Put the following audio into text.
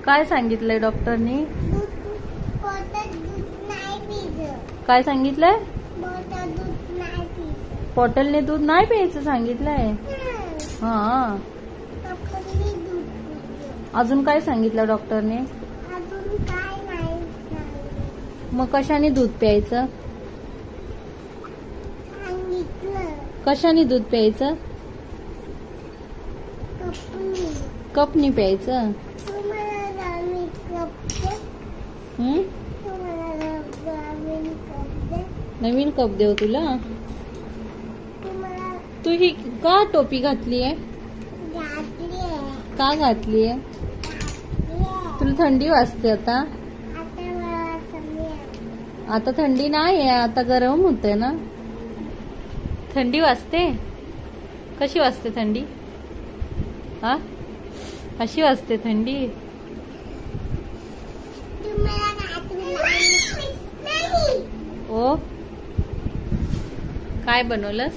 काय सांगितलंय डॉक्टरनी? काय सांगितलंय? बॉटलने दूध नाही प्यायचं सांगितलंय. हा, अजून काय सांगितलं डॉक्टरने? मग कशाने दूध प्यायचं? कशाने दूध प्यायचं? कपनी प्यायचं. नवीन कप देऊ तुला? तू ही का टोपी घातलीये? का घातलीये? तुला थंडी वाजते आता? आता थंडी नाही आहे, आता गरम होते ना. थंडी वाजते? कशी वाजते थंडी? हा, अशी वाजते थंडी. ओ, काय बनवलंस?